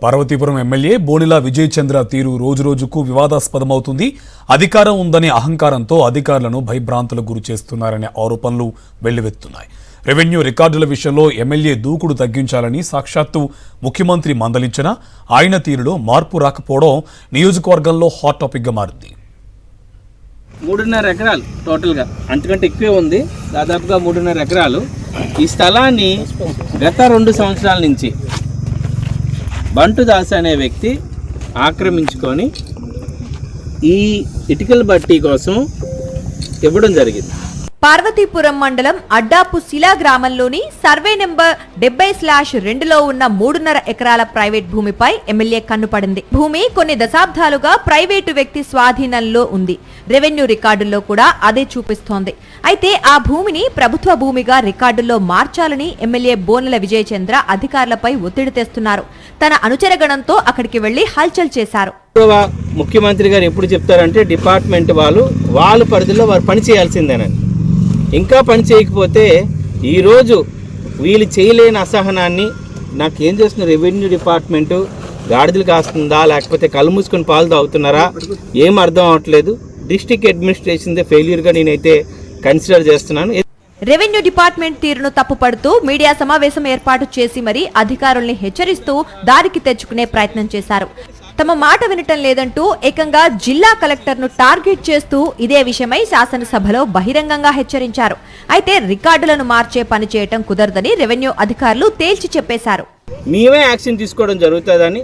Parvathipuram MLA బోనిల Vijay చంద్ర తీరు రోజురోజుకు వివాదాస్పదమవుతుంది. అధికారం ఉందనే అహంకారంతో అధికారులను భయభ్రాంతులకు గురి చేస్తున్నారనే ఆరోపణలు వెల్లువెత్తున్నాయి. రెవెన్యూ రికార్డుల విషయంలో ఎమ్మెల్యే దూకుడు తగ్గించాలని సాక్షాత్తు ముఖ్యమంత్రి మందలించినా ఆయన తీరులో మార్పు రాకపోవడం నియోజకవర్గంలో హాట్ టాపిక్ గా మారింది. 3.5 ఎకరాలు టోటల్గా, అంతకంటే ఎక్కువే ఉంది. దాదాపుగా 3.5 ఎకరాలు. ఈ స్థలాన్ని గత 2 సంవత్సరాల నుంచి బంటు దాస్ అనే వ్యక్తి ఆక్రమించుకొని ఈ ఇటుకల బట్టి కోసం ఇవ్వడం జరిగింది. పార్వతీపురం మండలం అడ్డాపు శిలా గ్రామంలోని సర్వే నెంబర్ 70/2లో ఉన్న 3.5 ఎకరాల ప్రైవేట్ భూమిపై ఎమ్మెల్యే కన్నుపడింది. భూమి కొన్ని దశాబ్దాలుగా ప్రైవేటు వ్యక్తి స్వాధీనంలో ఉంది. రెవెన్యూ రికార్డుల్లో కూడా అదే చూపిస్తోంది. అయితే ఆ భూమిని ప్రభుత్వ భూమిగా రికార్డుల్లో మార్చాలని ఎమ్మెల్యే బోనిల విజయ్ చంద్ర అధికారులపై ఒత్తిడి తెస్తున్నారు. తన అనుచరగణంతో అక్కడికి వెళ్లి హల్చల్ చేశారు. ముఖ్యమంత్రి గారు ఎప్పుడు చెప్తారంటే డిపార్ట్మెంట్ వాళ్ళ పరిధిలో వారు పని చేయాల్సిందేనని. ఇంకా పని చేయకపోతే ఈరోజు వీళ్ళు చేయలేని అసహనాన్ని నాకేం చేస్తున్న రెవెన్యూ డిపార్ట్మెంటు గాడిదలు కాస్తుందా లేకపోతే కళ్ళు మూసుకొని పాలు తాగుతున్నారా ఏం అర్థం అవట్లేదు. డిస్ట్రిక్ట్ అడ్మినిస్ట్రేషన్ ఫెయిల్యూర్గా నేనైతే కన్సిడర్ చేస్తున్నాను. రెవెన్యూ డిపార్ట్మెంట్ తీరును తప్పుపడుతూ మీడియా సమావేశం ఏర్పాటు చేసి మరీ అధికారుల్ని హెచ్చరిస్తూ దారికి తెచ్చుకునే ప్రయత్నం చేశారు. తమ మాట వినటం లేదంటూ ఏకంగా జిల్లా కలెక్టర్ను టార్గెట్ చేస్తూ ఇదే విషయమై శాసనసభలో బహిరంగంగా హెచ్చరించారు. అయితే రికార్డులను మార్చే పని చేయటం కుదరదని రెవెన్యూ అధికారులు తేల్చి చెప్పేశారు. మేమే యాక్షన్ తీసుకోవడం జరుగుతుందని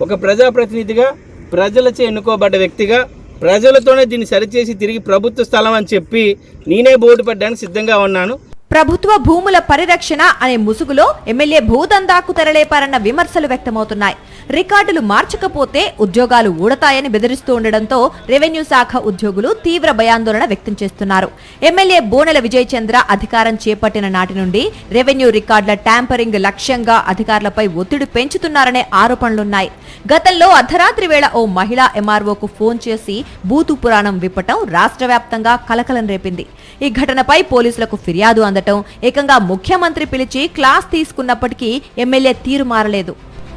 ఒక ప్రజాప్రతినిధిగా, ప్రజలచే ఎన్నుకోబడ్డ వ్యక్తిగా ప్రజలతోనే దీన్ని సరిచేసి తిరిగి ప్రభుత్వ స్థలం అని చెప్పి నేనే బోర్డు పెట్టడానికి సిద్ధంగా ఉన్నాను. ప్రభుత్వ భూముల పరిరక్షణ అనే ముసుగులో ఎమ్మెల్యే భూదందాకు తెరలేపారన్న విమర్శలు వ్యక్తమవుతున్నాయి. రికార్డులు మార్చకపోతే ఉద్యోగాలు ఊడతాయని బెదిరిస్తూ ఉండడంతో రెవెన్యూ శాఖ ఉద్యోగులు తీవ్ర భయాందోళన వ్యక్తం చేస్తున్నారు. ఎమ్మెల్యే బోనెల విజయ్ చంద్ర అధికారం చేపట్టిన నాటి నుండి రెవెన్యూ రికార్డుల ట్యాంపరింగ్ లక్ష్యంగా అధికారులపై ఒత్తిడి పెంచుతున్నారనే ఆరోపణలున్నాయి. గతంలో అర్ధరాత్రి వేళ ఓ మహిళా ఎంఆర్ఓకు ఫోన్ చేసి బూతు పురాణం విప్పటం రాష్ట్ర వ్యాప్తంగా కలకలం రేపింది. ఈ ఘటనపై పోలీసులకు ఫిర్యాదు అందటం, ఏకంగా ముఖ్యమంత్రి పిలిచి క్లాస్ తీసుకున్నప్పటికీ ఎమ్మెల్యే తీరు మారలేదు.